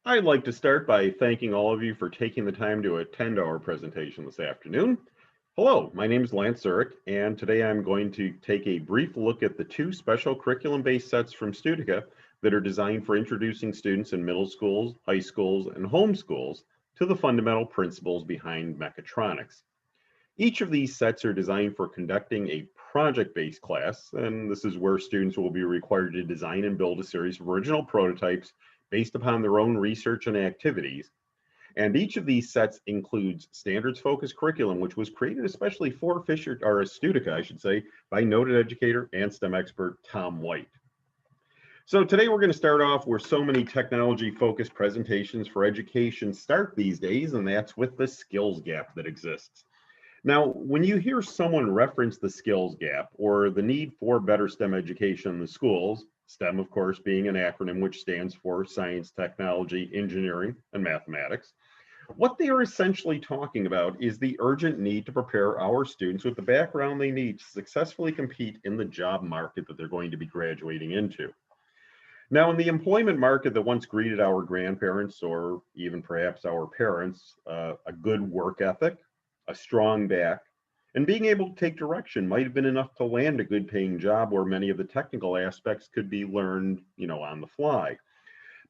I'd like to start by thanking all of you for taking the time to attend our presentation this afternoon. Hello, my name is Lance Zurich, and today I'm going to take a brief look at the two special curriculum-based sets from Studica that are designed for introducing students in middle schools, high schools, and homeschools to the fundamental principles behind mechatronics. Each of these sets are designed for conducting a project-based class, and this is where students will be required to design and build a series of original prototypes based upon their own research and activities. And each of these sets includes standards-focused curriculum, which was created especially for Studica, I should say, by noted educator and STEM expert Tom White. So today we're going to start off where so many technology-focused presentations for education start these days, and that's with the skills gap that exists. Now, when you hear someone reference the skills gap or the need for better STEM education in the schools, STEM, of course, being an acronym which stands for science, technology, engineering, and mathematics, what they are essentially talking about is the urgent need to prepare our students with the background they need to successfully compete in the job market that they're going to be graduating into. Now, in the employment market that once greeted our grandparents or even perhaps our parents, a good work ethic, a strong back, and being able to take direction might have been enough to land a good paying job where many of the technical aspects could be learned, on the fly.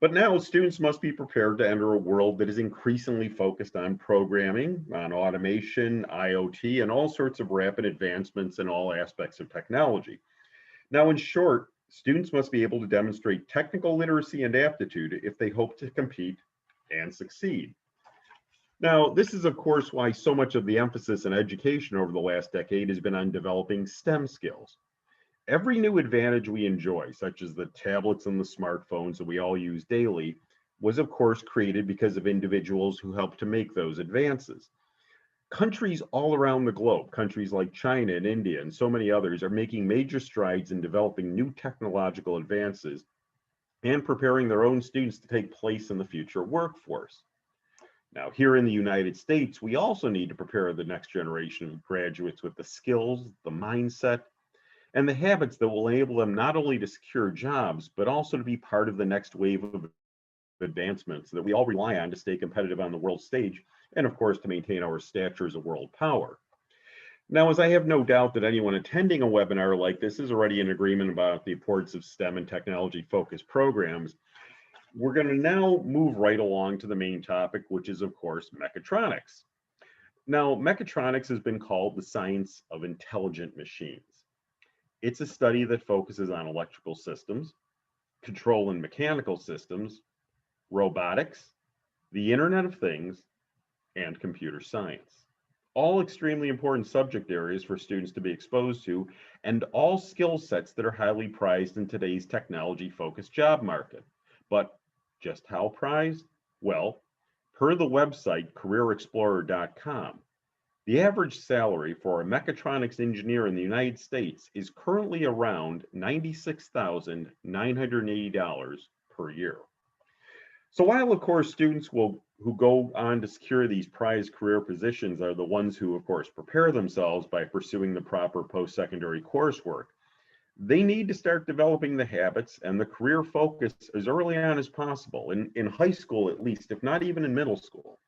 But now students must be prepared to enter a world that is increasingly focused on programming, on automation, IoT, and all sorts of rapid advancements in all aspects of technology. Now, in short, students must be able to demonstrate technical literacy and aptitude if they hope to compete and succeed. Now, this is, of course, why so much of the emphasis in education over the last decade has been on developing STEM skills. Every new advantage we enjoy, such as the tablets and the smartphones that we all use daily, was, of course, created because of individuals who helped to make those advances. Countries all around the globe, countries like China and India and so many others, are making major strides in developing new technological advances and preparing their own students to take place in the future workforce. Now, here in the United States, we also need to prepare the next generation of graduates with the skills, the mindset, and the habits that will enable them not only to secure jobs, but also to be part of the next wave of advancements that we all rely on to stay competitive on the world stage, and of course, to maintain our stature as a world power. Now, as I have no doubt that anyone attending a webinar like this is already in agreement about the importance of STEM and technology-focused programs, we're going to now move right along to the main topic, which is, of course, mechatronics. Now, mechatronics has been called the science of intelligent machines. It's a study that focuses on electrical systems, control and mechanical systems, robotics, the Internet of Things, and computer science. All extremely important subject areas for students to be exposed to, and all skill sets that are highly prized in today's technology-focused job market. But just how prized? Well, per the website careerexplorer.com, the average salary for a mechatronics engineer in the United States is currently around $96,980 per year. So while, of course, students who go on to secure these prized career positions are the ones who, of course, prepare themselves by pursuing the proper post-secondary coursework, they need to start developing the habits and the career focus as early on as possible, in high school at least, if not even in middle school.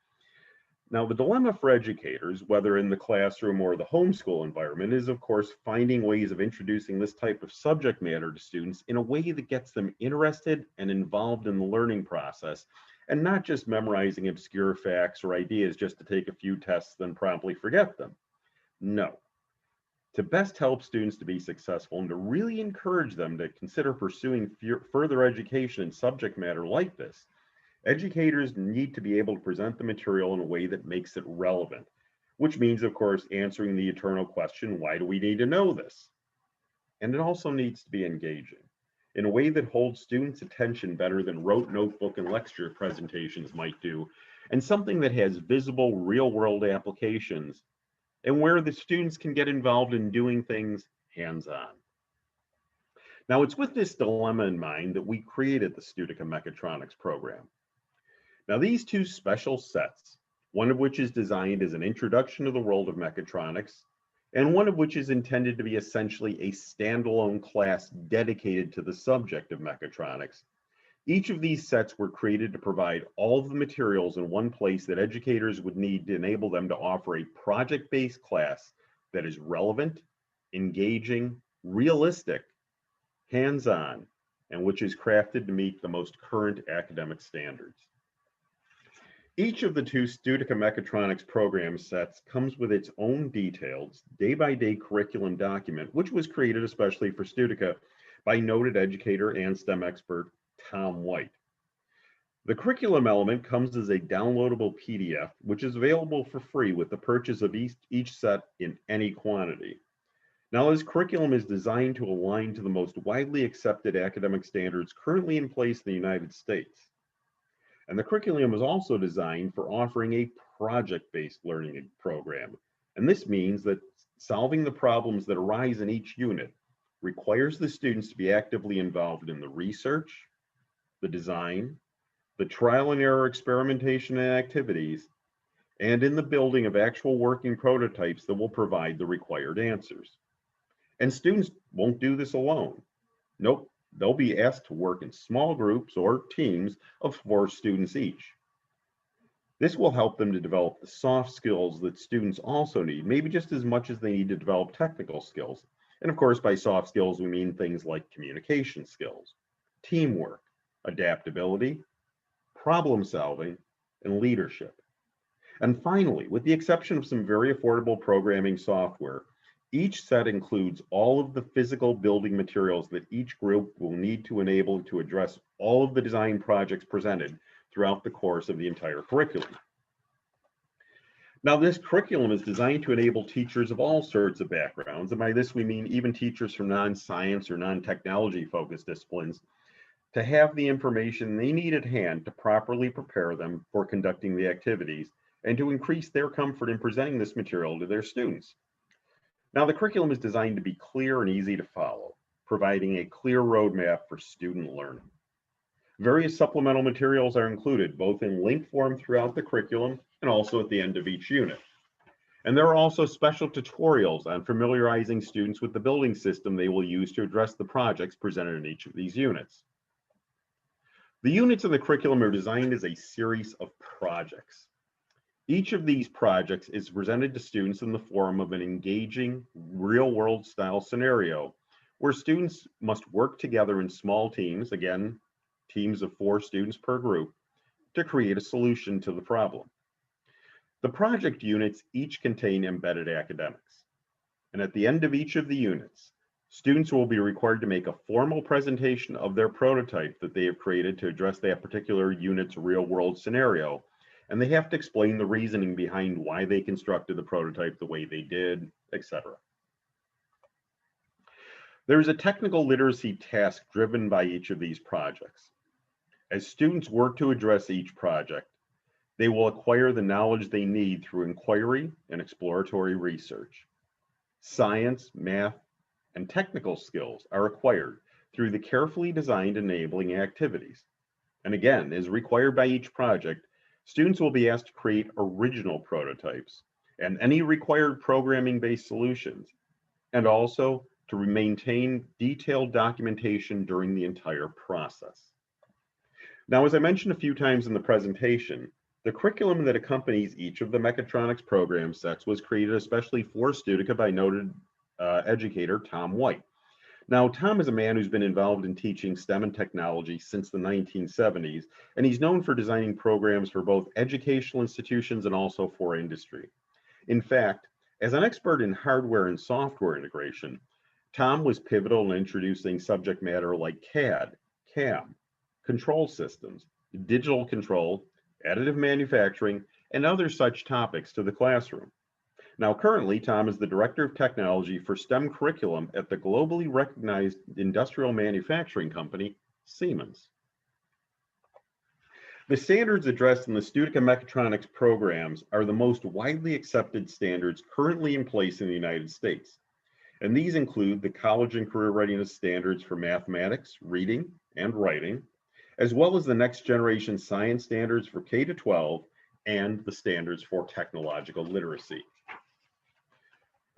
Now, the dilemma for educators, whether in the classroom or the homeschool environment, is, of course, finding ways of introducing this type of subject matter to students in a way that gets them interested and involved in the learning process, and not just memorizing obscure facts or ideas just to take a few tests, then promptly forget them. No. To best help students to be successful and to really encourage them to consider pursuing further education in subject matter like this, educators need to be able to present the material in a way that makes it relevant, which means, of course, answering the eternal question, why do we need to know this? And it also needs to be engaging in a way that holds students' attention better than rote notebook and lecture presentations might do, and something that has visible real-world applications and where the students can get involved in doing things hands-on. Now, it's with this dilemma in mind that we created the Studica Mechatronics program. Now, these two special sets, one of which is designed as an introduction to the world of mechatronics, and one of which is intended to be essentially a standalone class dedicated to the subject of mechatronics, Each of these sets were created to provide all of the materials in one place that educators would need to enable them to offer a project-based class that is relevant, engaging, realistic, hands-on, and which is crafted to meet the most current academic standards. Each of the two Studica Mechatronics program sets comes with its own detailed, day-by-day curriculum document, which was created especially for Studica by noted educator and STEM expert Tom White. The curriculum element comes as a downloadable PDF, which is available for free with the purchase of each set in any quantity. Now, this curriculum is designed to align to the most widely accepted academic standards currently in place in the United States. And the curriculum is also designed for offering a project-based learning program. And this means that solving the problems that arise in each unit requires the students to be actively involved in the research, the design, the trial and error experimentation and activities, and in the building of actual working prototypes that will provide the required answers. And students won't do this alone. Nope, they'll be asked to work in small groups or teams of 4 students each. This will help them to develop the soft skills that students also need, maybe just as much as they need to develop technical skills. And of course, by soft skills, we mean things like communication skills, teamwork, adaptability, problem solving, and leadership. And finally, with the exception of some very affordable programming software, each set includes all of the physical building materials that each group will need to enable to address all of the design projects presented throughout the course of the entire curriculum. Now, this curriculum is designed to enable teachers of all sorts of backgrounds, and by this we mean even teachers from non-science or non-technology focused disciplines, to have the information they need at hand to properly prepare them for conducting the activities and to increase their comfort in presenting this material to their students. Now, the curriculum is designed to be clear and easy to follow, providing a clear roadmap for student learning. Various supplemental materials are included, both in link form throughout the curriculum and also at the end of each unit. And there are also special tutorials on familiarizing students with the building system they will use to address the projects presented in each of these units. The units in the curriculum are designed as a series of projects. Each of these projects is presented to students in the form of an engaging, real-world style scenario where students must work together in small teams, again, teams of 4 students per group, to create a solution to the problem. The project units each contain embedded academics. And at the end of each of the units, students will be required to make a formal presentation of their prototype that they have created to address that particular unit's real-world scenario. And they have to explain the reasoning behind why they constructed the prototype the way they did, etc. There's a technical literacy task driven by each of these projects. As students work to address each project, they will acquire the knowledge they need through inquiry and exploratory research. Science, math, and technical skills are acquired through the carefully designed enabling activities. And again, as required by each project, students will be asked to create original prototypes and any required programming-based solutions, and also to maintain detailed documentation during the entire process. Now, as I mentioned a few times in the presentation, the curriculum that accompanies each of the mechatronics program sets was created especially for Studica by noted educator Tom White. Now, Tom is a man who's been involved in teaching STEM and technology since the 1970s, and he's known for designing programs for both educational institutions and also for industry. In fact, as an expert in hardware and software integration, Tom was pivotal in introducing subject matter like CAD, CAM, control systems, digital control, additive manufacturing, and other such topics to the classroom. Now, currently, Tom is the Director of Technology for STEM curriculum at the globally recognized industrial manufacturing company, Siemens. The standards addressed in the Studica Mechatronics programs are the most widely accepted standards currently in place in the United States. And these include the college and career readiness standards for mathematics, reading, and writing, as well as the next generation science standards for K-12 and the standards for technological literacy.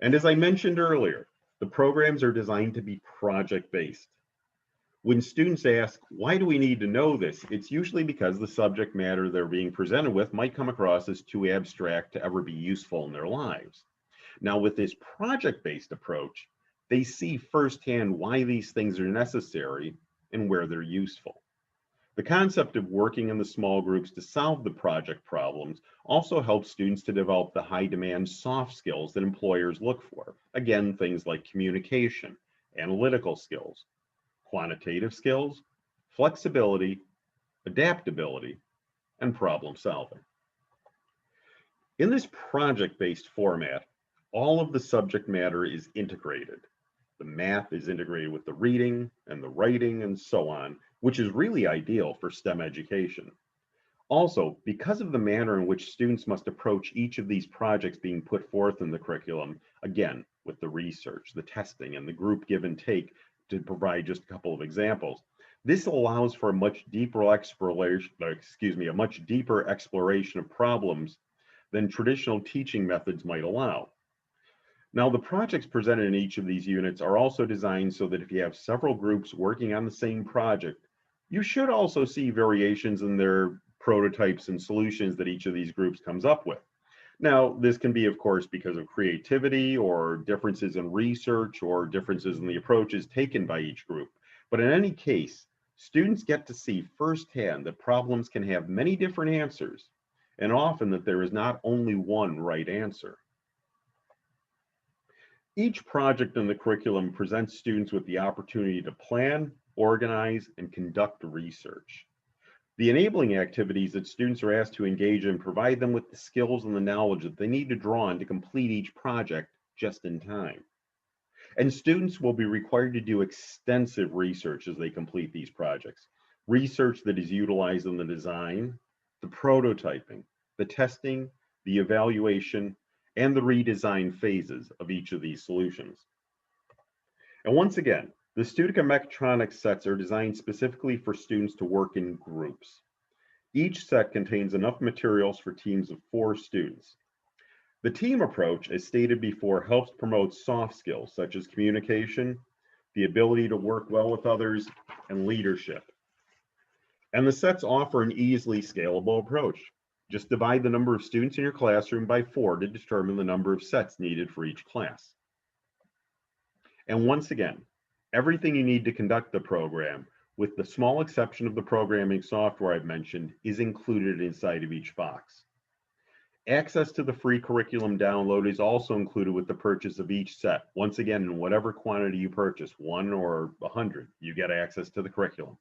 And as I mentioned earlier, the programs are designed to be project-based. When students ask, why do we need to know this? It's usually because the subject matter they're being presented with might come across as too abstract to ever be useful in their lives. Now, with this project-based approach, they see firsthand why these things are necessary and where they're useful. The concept of working in the small groups to solve the project problems also helps students to develop the high-demand soft skills that employers look for. Again, things like communication, analytical skills, quantitative skills, flexibility, adaptability, and problem solving. In this project-based format, all of the subject matter is integrated. The math is integrated with the reading and the writing and so on, which is really ideal for STEM education. Also, because of the manner in which students must approach each of these projects being put forth in the curriculum, again, with the research, the testing, and the group give and take, to provide just a couple of examples, this allows for a much deeper exploration of problems than traditional teaching methods might allow. Now, the projects presented in each of these units are also designed so that if you have several groups working on the same project, you should also see variations in their prototypes and solutions that each of these groups comes up with. Now, this can be, of course, because of creativity or differences in research or differences in the approaches taken by each group. But in any case, students get to see firsthand that problems can have many different answers, and often that there is not only one right answer. Each project in the curriculum presents students with the opportunity to plan, organize, and conduct research. The enabling activities that students are asked to engage in provide them with the skills and the knowledge that they need to draw on to complete each project just in time. And students will be required to do extensive research as they complete these projects. Research that is utilized in the design, the prototyping, the testing, the evaluation, and the redesign phases of each of these solutions. And once again, the Studica Mechatronics sets are designed specifically for students to work in groups. Each set contains enough materials for teams of 4 students. The team approach, as stated before, helps promote soft skills such as communication, the ability to work well with others, and leadership. And the sets offer an easily scalable approach. Just divide the number of students in your classroom by 4 to determine the number of sets needed for each class. And once again, everything you need to conduct the program, with the small exception of the programming software I've mentioned, is included inside of each box. Access to the free curriculum download is also included with the purchase of each set. Once again, in whatever quantity you purchase, 1 or 100, you get access to the curriculum.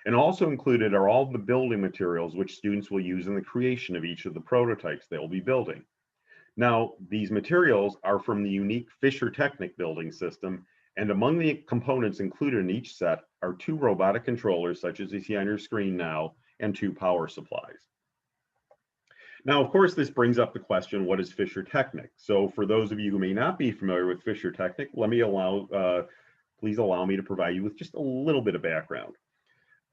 And also included are all the building materials which students will use in the creation of each of the prototypes they'll be building. Now, these materials are from the unique fischertechnik building system, and among the components included in each set are 2 robotic controllers, such as you see on your screen now, and 2 power supplies. Now, of course, this brings up the question, what is fischertechnik? So for those of you who may not be familiar with fischertechnik, please allow me to provide you with just a little bit of background.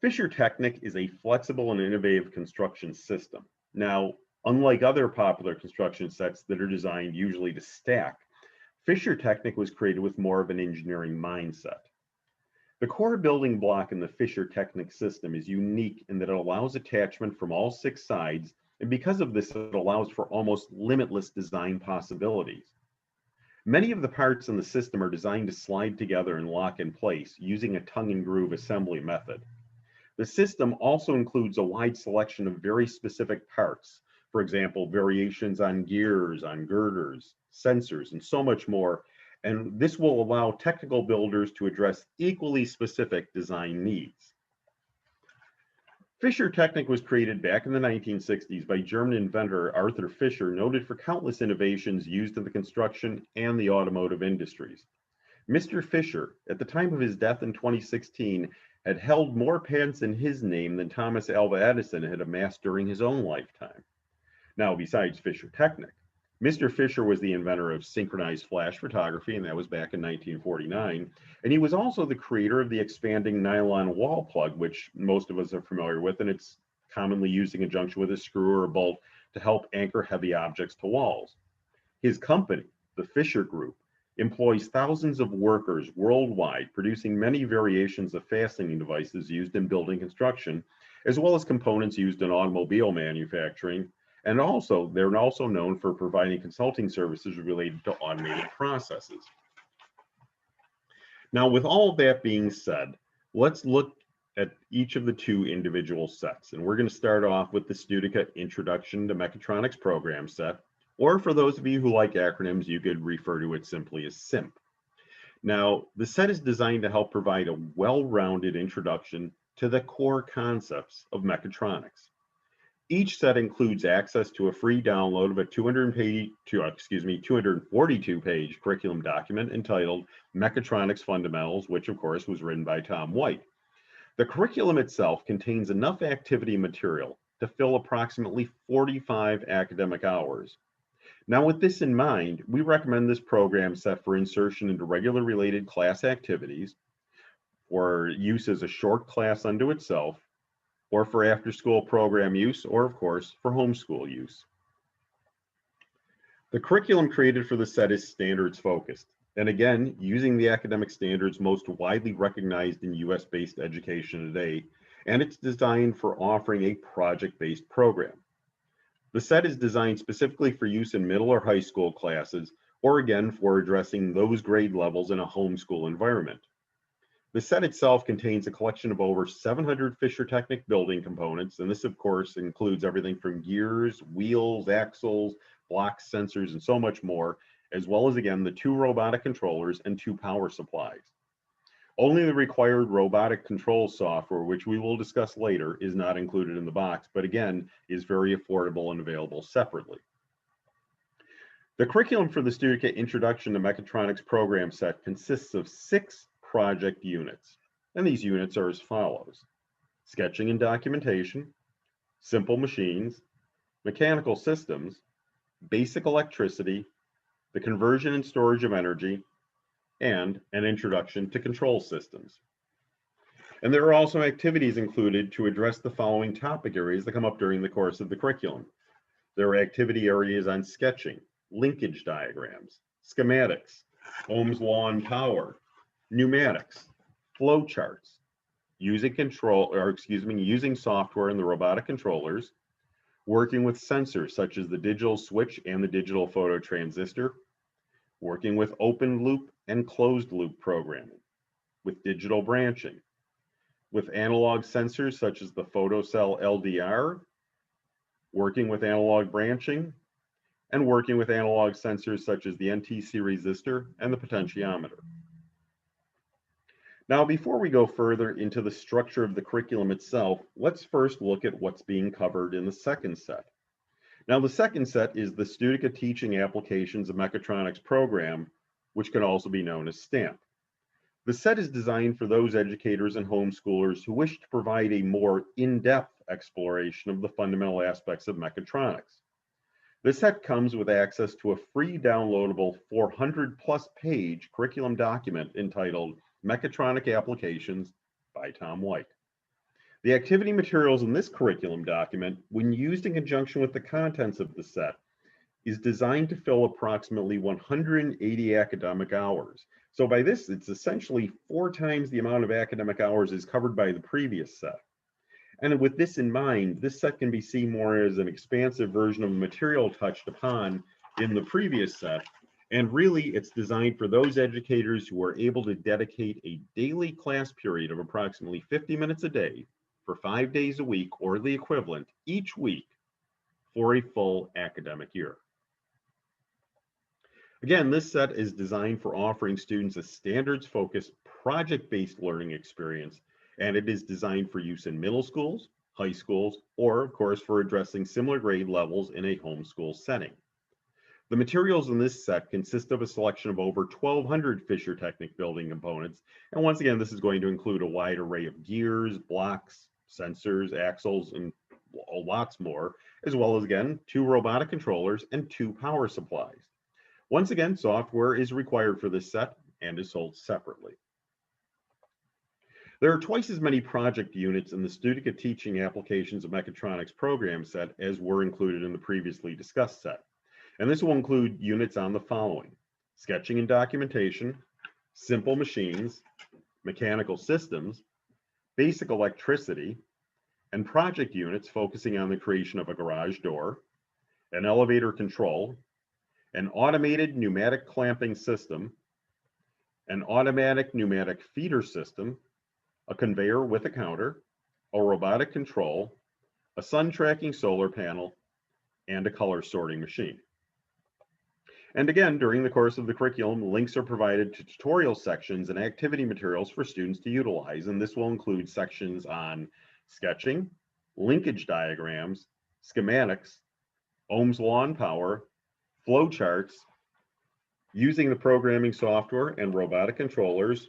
Fischertechnik is a flexible and innovative construction system. Now, unlike other popular construction sets that are designed usually to stack, fischertechnik was created with more of an engineering mindset. The core building block in the fischertechnik system is unique in that it allows attachment from all 6 sides, and because of this, it allows for almost limitless design possibilities. Many of the parts in the system are designed to slide together and lock in place using a tongue and groove assembly method. The system also includes a wide selection of very specific parts, for example, variations on gears, on girders, sensors, and so much more, and this will allow technical builders to address equally specific design needs. Fischertechnik was created back in the 1960s by German inventor Arthur Fischer, noted for countless innovations used in the construction and the automotive industries. Mr. Fischer, at the time of his death in 2016, had held more patents in his name than Thomas Alva Edison had amassed during his own lifetime. Now, besides Fischertechnik, Mr. Fischer was the inventor of synchronized flash photography, and that was back in 1949. And he was also the creator of the expanding nylon wall plug, which most of us are familiar with, and it's commonly used in conjunction with a screw or a bolt to help anchor heavy objects to walls. His company, the Fischer Group, employs thousands of workers worldwide, producing many variations of fastening devices used in building construction, as well as components used in automobile manufacturing. And also, they're also known for providing consulting services related to automated processes. Now, with all of that being said, let's look at each of the two individual sets. And we're going to start off with the Studica Introduction to Mechatronics Program set, or for those of you who like acronyms, you could refer to it simply as SIMP. Now, the set is designed to help provide a well-rounded introduction to the core concepts of mechatronics. Each set includes access to a free download of a 242-page curriculum document entitled Mechatronics Fundamentals, which of course was written by Tom White. The curriculum itself contains enough activity material to fill approximately 45 academic hours. Now, with this in mind, we recommend this program set for insertion into regular related class activities, for use as a short class unto itself, or for after-school program use, or of course, for homeschool use. The curriculum created for the set is standards focused, and again, using the academic standards most widely recognized in US-based education today, and it's designed for offering a project-based program. The set is designed specifically for use in middle or high school classes, or again, for addressing those grade levels in a homeschool environment. The set itself contains a collection of over 700 fischertechnik building components, and this of course includes everything from gears, wheels, axles, blocks, sensors, and so much more, as well as again the 2 robotic controllers and 2 power supplies. Only the required robotic control software, which we will discuss later, is not included in the box, but again is very affordable and available separately. The curriculum for the Studica Introduction to Mechatronics program set consists of 6 project units, and these units are as follows: sketching and documentation, simple machines, mechanical systems, basic electricity, the conversion and storage of energy, and an introduction to control systems. And there are also activities included to address the following topic areas that come up during the course of the curriculum. There are activity areas on sketching, linkage diagrams, schematics, Ohm's law and power, pneumatics, flow charts, using software in the robotic controllers, working with sensors such as the digital switch and the digital phototransistor, working with open loop and closed loop programming, with digital branching, with analog sensors such as the Photocell LDR, working with analog branching, and working with analog sensors such as the NTC resistor and the potentiometer. Now, before we go further into the structure of the curriculum itself, let's first look at what's being covered in the second set. Now, the second set is the Studica Teaching Applications of Mechatronics program, which can also be known as STAMP. The set is designed for those educators and homeschoolers who wish to provide a more in-depth exploration of the fundamental aspects of mechatronics. This set comes with access to a free downloadable 400+ page curriculum document entitled Mechatronic Applications by Tom White. The activity materials in this curriculum document, when used in conjunction with the contents of the set, is designed to fill approximately 180 academic hours. So by this, it's essentially 4 times the amount of academic hours is covered by the previous set. And with this in mind, this set can be seen more as an expansive version of the material touched upon in the previous set. And really, it's designed for those educators who are able to dedicate a daily class period of approximately 50 minutes a day for 5 days a week, or the equivalent, each week for a full academic year. Again, this set is designed for offering students a standards-focused, project-based learning experience, and it is designed for use in middle schools, high schools, or of course for addressing similar grade levels in a homeschool setting. The materials in this set consist of a selection of over 1,200 fischertechnik building components, and once again, this is going to include a wide array of gears, blocks, sensors, axles, and lots more, as well as again, 2 robotic controllers and 2 power supplies. Once again, software is required for this set and is sold separately. There are twice as many project units in the Studica Teaching Applications of Mechatronics program set as were included in the previously discussed set. And this will include units on the following: sketching and documentation, simple machines, mechanical systems, basic electricity, and project units focusing on the creation of a garage door, an elevator control, an automated pneumatic clamping system, an automatic pneumatic feeder system, a conveyor with a counter, a robotic control, a sun tracking solar panel, and a color sorting machine. And again, during the course of the curriculum, links are provided to tutorial sections and activity materials for students to utilize, and this will include sections on sketching, linkage diagrams, schematics, Ohm's law and power, flow charts, using the programming software and robotic controllers,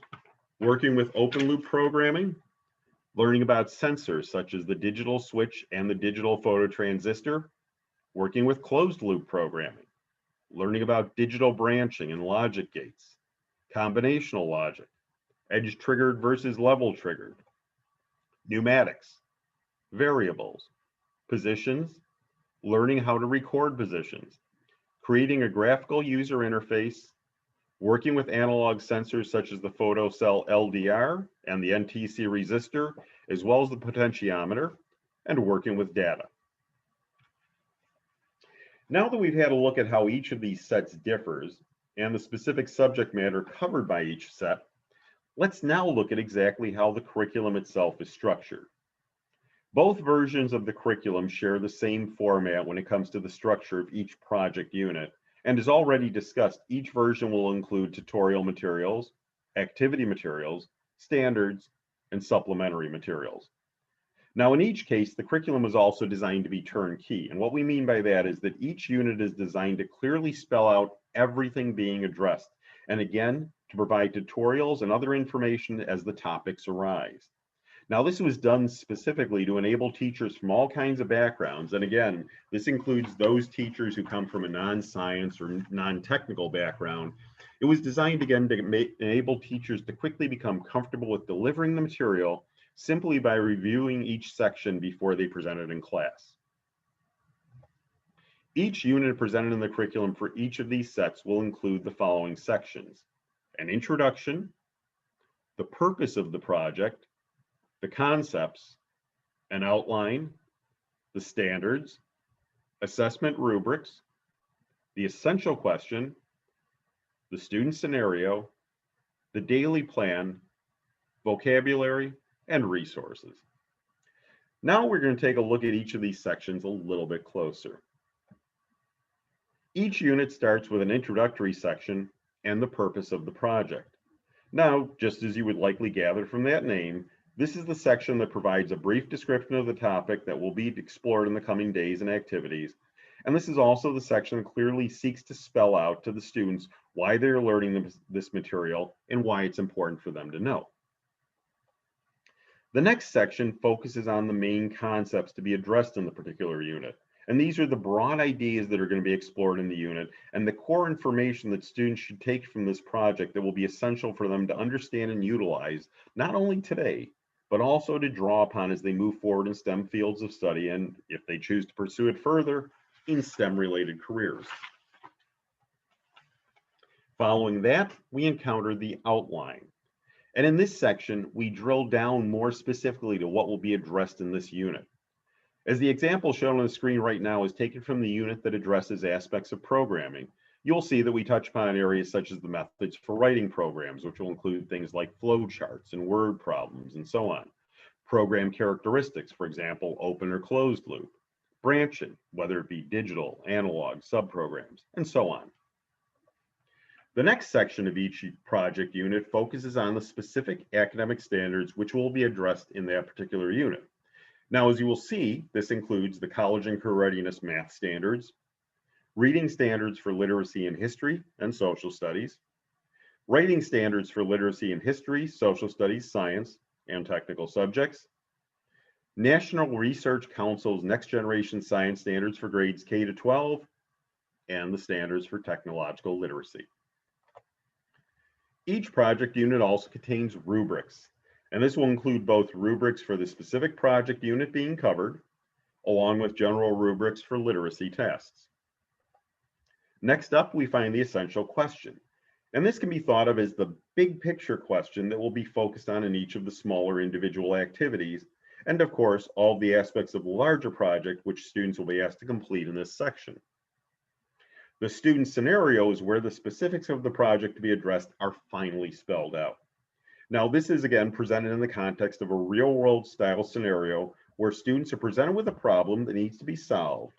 working with open loop programming, learning about sensors such as the digital switch and the digital phototransistor, working with closed loop programming, learning about digital branching and logic gates, combinational logic, edge triggered versus level triggered, pneumatics, variables, positions, learning how to record positions, creating a graphical user interface, working with analog sensors such as the Photocell LDR and the NTC resistor, as well as the potentiometer, and working with data. Now that we've had a look at how each of these sets differs and the specific subject matter covered by each set, let's now look at exactly how the curriculum itself is structured. Both versions of the curriculum share the same format when it comes to the structure of each project unit, and as already discussed, each version will include tutorial materials, activity materials, standards, and supplementary materials. Now, in each case, the curriculum is also designed to be turnkey, and what we mean by that is that each unit is designed to clearly spell out everything being addressed, and again, to provide tutorials and other information as the topics arise. Now, this was done specifically to enable teachers from all kinds of backgrounds. And again, this includes those teachers who come from a non-science or non-technical background. It was designed again to enable teachers to quickly become comfortable with delivering the material simply by reviewing each section before they present it in class. Each unit presented in the curriculum for each of these sets will include the following sections: an introduction, the purpose of the project, the concepts, an outline, the standards, assessment rubrics, the essential question, the student scenario, the daily plan, vocabulary, and resources. Now we're going to take a look at each of these sections a little bit closer. Each unit starts with an introductory section and the purpose of the project. Now, just as you would likely gather from that name, this is the section that provides a brief description of the topic that will be explored in the coming days and activities. And this is also the section that clearly seeks to spell out to the students why they're learning this material and why it's important for them to know. The next section focuses on the main concepts to be addressed in the particular unit. And these are the broad ideas that are going to be explored in the unit and the core information that students should take from this project that will be essential for them to understand and utilize, not only today, but also to draw upon as they move forward in STEM fields of study and, if they choose to pursue it further, in STEM-related careers. Following that, we encounter the outline. And in this section, we drill down more specifically to what will be addressed in this unit. As the example shown on the screen right now is taken from the unit that addresses aspects of programming, you'll see that we touch upon areas such as the methods for writing programs, which will include things like flow charts and word problems and so on. Program characteristics, for example, open or closed loop. Branching, whether it be digital, analog, subprograms, and so on. The next section of each project unit focuses on the specific academic standards which will be addressed in that particular unit. Now, as you will see, this includes the college and career readiness math standards, reading standards for literacy in history and social studies, writing standards for literacy in history, social studies, science, and technical subjects, National Research Council's Next Generation Science Standards for grades K to 12, and the standards for technological literacy. Each project unit also contains rubrics, and this will include both rubrics for the specific project unit being covered, along with general rubrics for literacy tests. Next up, we find the essential question. And this can be thought of as the big picture question that will be focused on in each of the smaller individual activities, and of course, all the aspects of the larger project which students will be asked to complete in this section. The student scenario is where the specifics of the project to be addressed are finally spelled out. Now, this is again presented in the context of a real-world style scenario where students are presented with a problem that needs to be solved,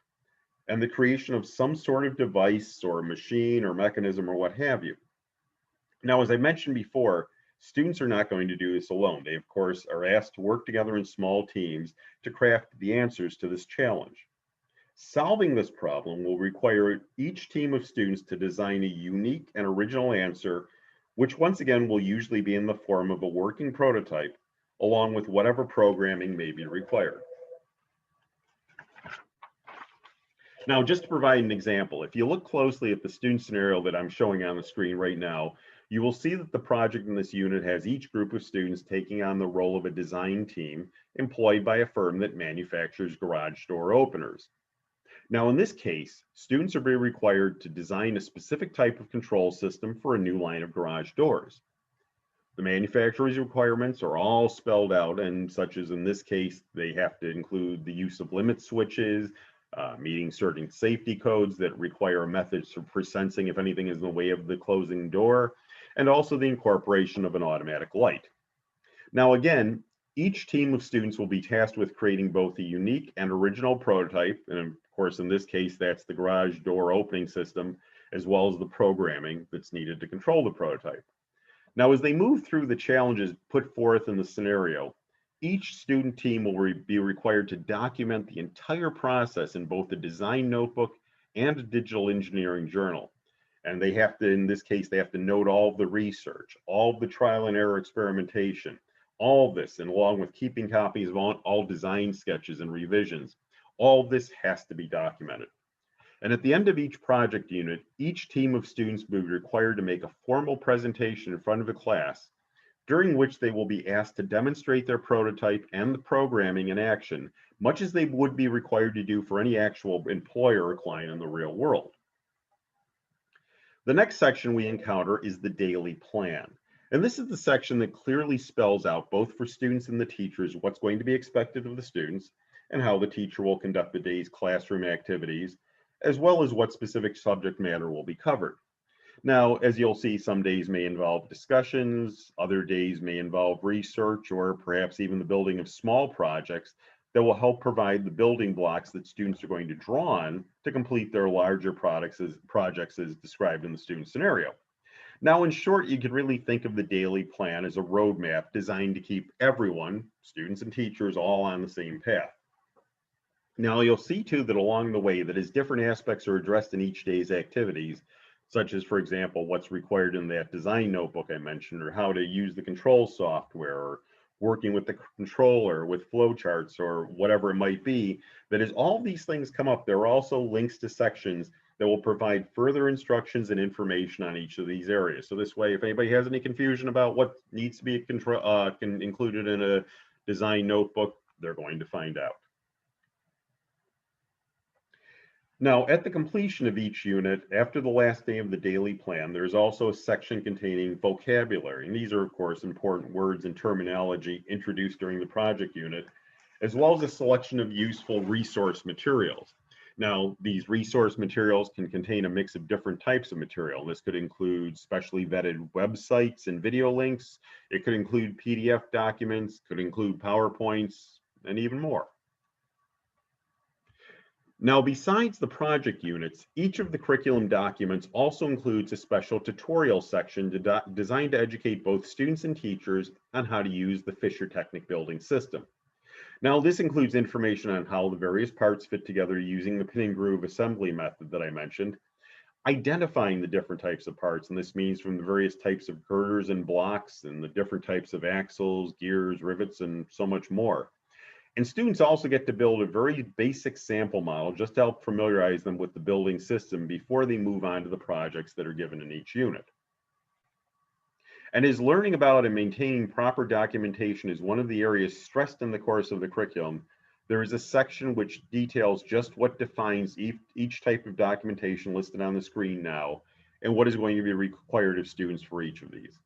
and the creation of some sort of device or machine or mechanism or what have you. Now, as I mentioned before, students are not going to do this alone. They, of course, are asked to work together in small teams to craft the answers to this challenge. Solving this problem will require each team of students to design a unique and original answer, which once again will usually be in the form of a working prototype, along with whatever programming may be required. Now, just to provide an example, if you look closely at the student scenario that I'm showing on the screen right now, you will see that the project in this unit has each group of students taking on the role of a design team employed by a firm that manufactures garage door openers. Now, in this case, students are being required to design a specific type of control system for a new line of garage doors. The manufacturer's requirements are all spelled out, and such as in this case, they have to include the use of limit switches, meeting certain safety codes that require methods for sensing if anything is in the way of the closing door, and also the incorporation of an automatic light. Now, again, each team of students will be tasked with creating both a unique and original prototype, and of course, in this case, that's the garage door opening system, as well as the programming that's needed to control the prototype. Now, as they move through the challenges put forth in the scenario, each student team will be required to document the entire process in both a design notebook and a digital engineering journal. And they have to, in this case, they have to note all of the research, all of the trial and error experimentation, all of this, and along with keeping copies of all design sketches and revisions. All of this has to be documented. And at the end of each project unit, each team of students will be required to make a formal presentation in front of a class, during which they will be asked to demonstrate their prototype and the programming in action, much as they would be required to do for any actual employer or client in the real world. The next section we encounter is the daily plan. And this is the section that clearly spells out, both for students and the teachers, what's going to be expected of the students and how the teacher will conduct the day's classroom activities, as well as what specific subject matter will be covered. Now, as you'll see, some days may involve discussions, other days may involve research, or perhaps even the building of small projects that will help provide the building blocks that students are going to draw on to complete their larger projects as described in the student scenario. Now, in short, you could really think of the daily plan as a roadmap designed to keep everyone, students and teachers, all on the same path. Now, you'll see too that along the way that as different aspects are addressed in each day's activities, such as, for example, what's required in that design notebook I mentioned, or how to use the control software, or working with the controller, with flowcharts, or whatever it might be, that as all these things come up, there are also links to sections that will provide further instructions and information on each of these areas. So this way, if anybody has any confusion about what needs to be included in a design notebook, they're going to find out. Now, at the completion of each unit, after the last day of the daily plan, there's also a section containing vocabulary. And these are, of course, important words and terminology introduced during the project unit, as well as a selection of useful resource materials. Now, these resource materials can contain a mix of different types of material. This could include specially vetted websites and video links. It could include PDF documents, could include PowerPoints, and even more. Now, besides the project units, each of the curriculum documents also includes a special tutorial section designed to educate both students and teachers on how to use the fischertechnik building system. Now, this includes information on how the various parts fit together using the pin and groove assembly method that I mentioned, identifying the different types of parts, and this means from the various types of girders and blocks and the different types of axles, gears, rivets, and so much more. And students also get to build a very basic sample model just to help familiarize them with the building system before they move on to the projects that are given in each unit. And as learning about and maintaining proper documentation is one of the areas stressed in the course of the curriculum, there is a section which details just what defines each type of documentation listed on the screen now, and what is going to be required of students for each of these.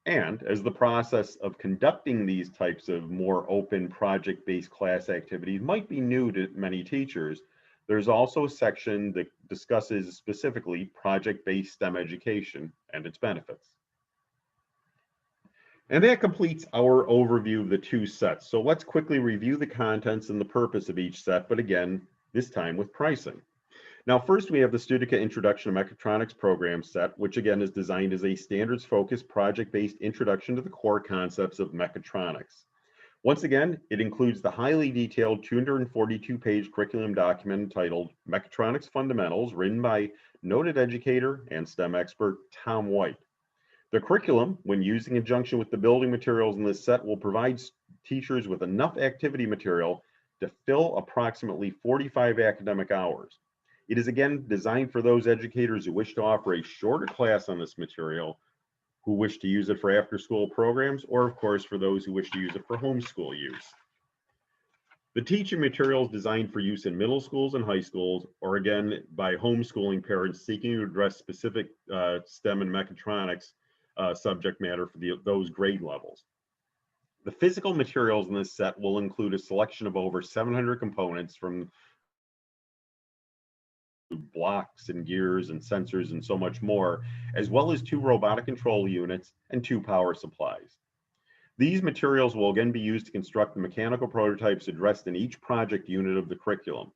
And as the process of conducting these types of more open project-based class activities might be new to many teachers, there's also a section that discusses specifically project-based STEM education and its benefits. And that completes our overview of the two sets. So let's quickly review the contents and the purpose of each set, but again, this time with pricing. Now, first we have the Studica Introduction to Mechatronics Program set, which again is designed as a standards-focused project-based introduction to the core concepts of mechatronics. Once again, it includes the highly detailed 242-page curriculum document entitled Mechatronics Fundamentals, written by noted educator and STEM expert Tom White. The curriculum, when used in conjunction with the building materials in this set, will provide teachers with enough activity material to fill approximately 45 academic hours. It is again designed for those educators who wish to offer a shorter class on this material, who wish to use it for after-school programs, or of course for those who wish to use it for homeschool use. The teaching material is designed for use in middle schools and high schools, or again by homeschooling parents seeking to address specific STEM and mechatronics subject matter for those grade levels. The physical materials in this set will include a selection of over 700 components, from blocks and gears and sensors and so much more, as well as 2 robotic control units and 2 power supplies. These materials will again be used to construct the mechanical prototypes addressed in each project unit of the curriculum.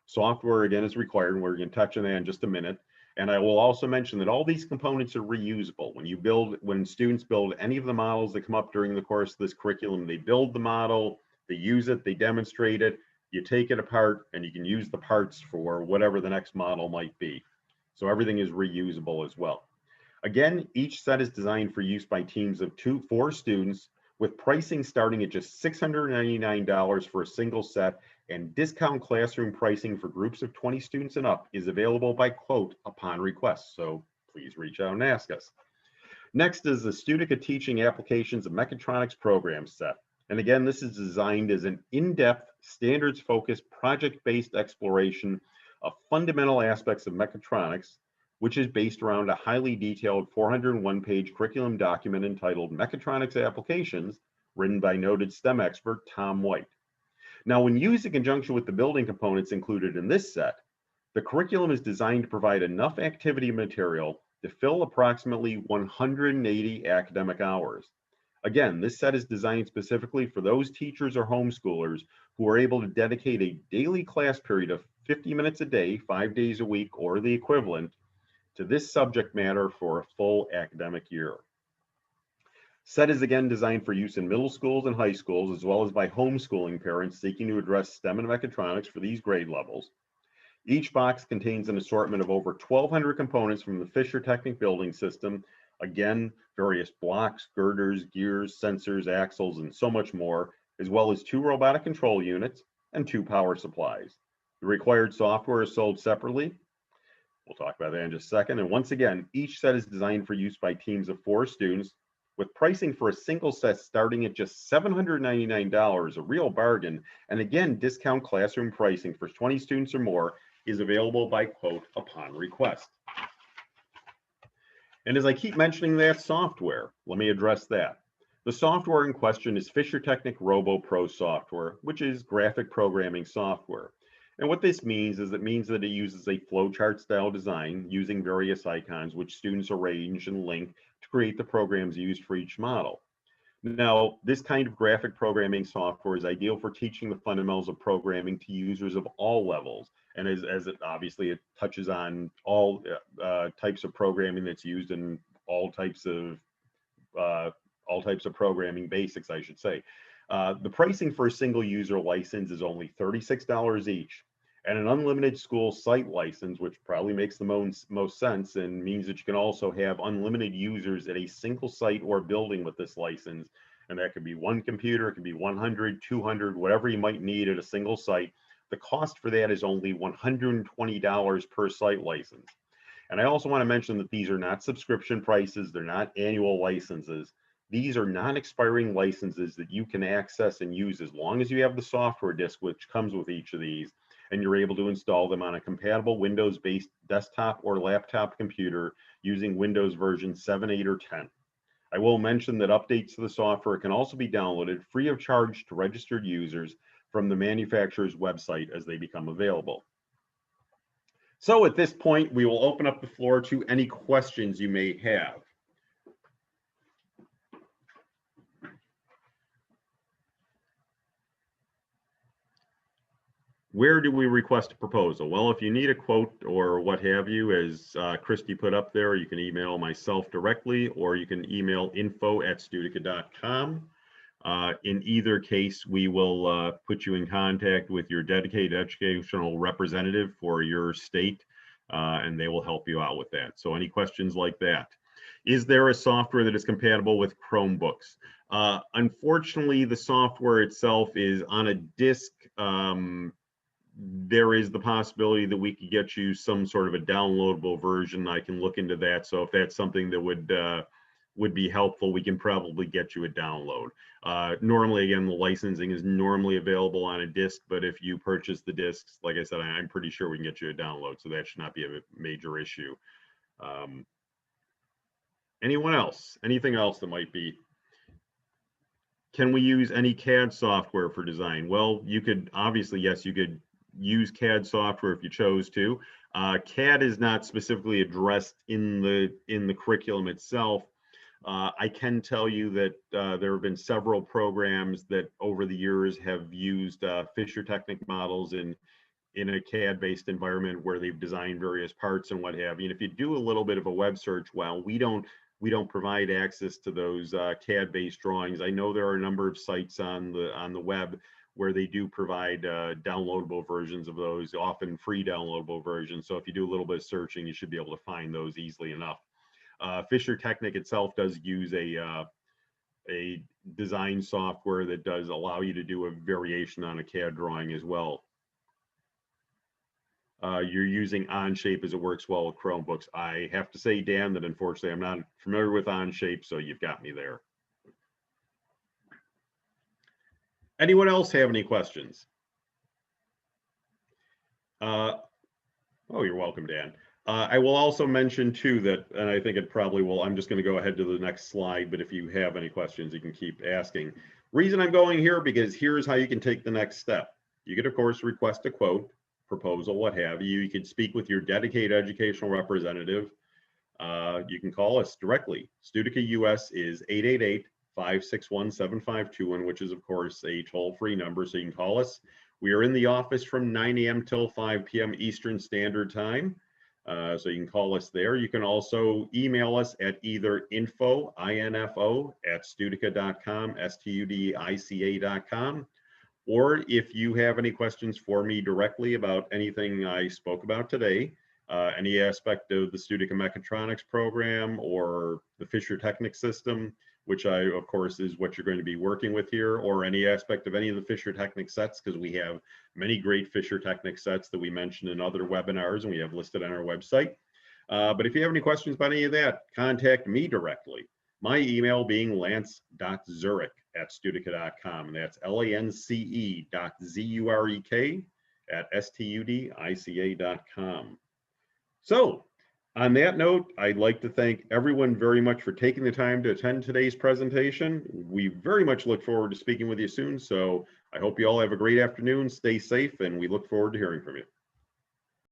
Software again is required, and we're going to touch on that in just a minute. And I will also mention that all these components are reusable. When students build any of the models that come up during the course of this curriculum, they build the model, they use it, they demonstrate it, you take it apart, and you can use the parts for whatever the next model might be. So everything is reusable as well. Again, each set is designed for use by teams of 4 students, with pricing starting at just $699 for a single set, and discount classroom pricing for groups of 20 students and up is available by quote upon request. So please reach out and ask us. Next is the Studica Teaching Applications of Mechatronics Program set. And again, this is designed as an in-depth, standards-focused, project-based exploration of fundamental aspects of mechatronics, which is based around a highly detailed 401-page curriculum document entitled Mechatronics Applications, written by noted STEM expert Tom White. Now, when used in conjunction with the building components included in this set, the curriculum is designed to provide enough activity material to fill approximately 180 academic hours. Again, this set is designed specifically for those teachers or homeschoolers who are able to dedicate a daily class period of 50 minutes a day, 5 days a week, or the equivalent, to this subject matter for a full academic year. Set is again designed for use in middle schools and high schools, as well as by homeschooling parents seeking to address STEM and mechatronics for these grade levels. Each box contains an assortment of over 1,200 components from the fischertechnik building system. Again, various blocks, girders, gears, sensors, axles, and so much more, as well as 2 robotic control units and 2 power supplies. The required software is sold separately. We'll talk about that in just a second. And once again, each set is designed for use by teams of 4 students, with pricing for a single set starting at just $799, a real bargain. And again, discount classroom pricing for 20 students or more is available by quote upon request. And as I keep mentioning that software, let me address that. The software in question is fischertechnik ROBO Pro software, which is graphic programming software. And what this means is that it uses a flowchart style design using various icons which students arrange and link to create the programs used for each model. Now, this kind of graphic programming software is ideal for teaching the fundamentals of programming to users of all levels. And as it obviously it touches on all types of programming that's used in all types of programming basics, I should say. The pricing for a single user license is only $36 each, and an unlimited school site license, which probably makes the most sense and means that you can also have unlimited users at a single site or building with this license. And that could be 1 computer, it could be 100, 200, whatever you might need at a single site. The cost for that is only $120 per site license. And I also want to mention that these are not subscription prices, they're not annual licenses. These are non-expiring licenses that you can access and use as long as you have the software disk which comes with each of these. and you're able to install them on a compatible Windows-based desktop or laptop computer using Windows version 7, 8, or 10. I will mention that updates to the software can also be downloaded free of charge to registered users from the manufacturer's website as they become available. So at this point, we will open up the floor to any questions you may have. Where do we request a proposal? Well, if you need a quote or what have you, as Christy put up there, you can email myself directly, or you can email info@studica.com. In either case, we will put you in contact with your dedicated educational representative for your state, and they will help you out with that. So any questions like that? Is there a software that is compatible with Chromebooks? Unfortunately, the software itself is on a disk. There is the possibility that we could get you some sort of a downloadable version. I can look into that. So if that's something that would be helpful, we can probably get you a download. Normally, again, the licensing is normally available on a disc, but if you purchase the discs, like I said, I'm pretty sure we can get you a download, so that should not be a major issue. Anyone else? Anything else that might be? Can we use any CAD software for design? Well, you could, obviously, yes, you could use CAD software if you chose to. CAD is not specifically addressed in the curriculum itself. I can tell you that there have been several programs that over the years have used fischertechnik models in a CAD-based environment where they've designed various parts and what have you. And if you do a little bit of a web search, well, we don't provide access to those CAD-based drawings. I know there are a number of sites on the web where they do provide downloadable versions of those, often free downloadable versions. So if you do a little bit of searching, you should be able to find those easily enough. fischertechnik itself does use a design software that does allow you to do a variation on a CAD drawing as well. You're using Onshape as it works well with Chromebooks. I have to say, Dan, that unfortunately I'm not familiar with Onshape, so you've got me there. Anyone else have any questions? Oh, you're welcome, Dan. I will also mention too that, and I think it probably will, I'm just going to go ahead to the next slide, but if you have any questions, you can keep asking. Reason I'm going here, because here's how you can take the next step. You could, of course, request a quote, proposal, what have you. You can speak with your dedicated educational representative. You can call us directly. Studica US is 888-561-7521, which is, of course, a toll-free number, so you can call us. We are in the office from 9 a.m. till 5 p.m. Eastern Standard Time. So you can call us there. You can also email us at either info@studica.com, studica.com, or if you have any questions for me directly about anything I spoke about today, any aspect of the Studica Mechatronics program or the fischertechnik system, which of course is what you're going to be working with here, or any aspect of any of the fischertechnik sets, because we have many great fischertechnik sets that we mentioned in other webinars and we have listed on our website. But if you have any questions about any of that, contact me directly. My email being lance.zurek@studica.com, and that's lance.zurek@studica.com. So on that note, I'd like to thank everyone very much for taking the time to attend today's presentation. We very much look forward to speaking with you soon. So I hope you all have a great afternoon, stay safe, and we look forward to hearing from you.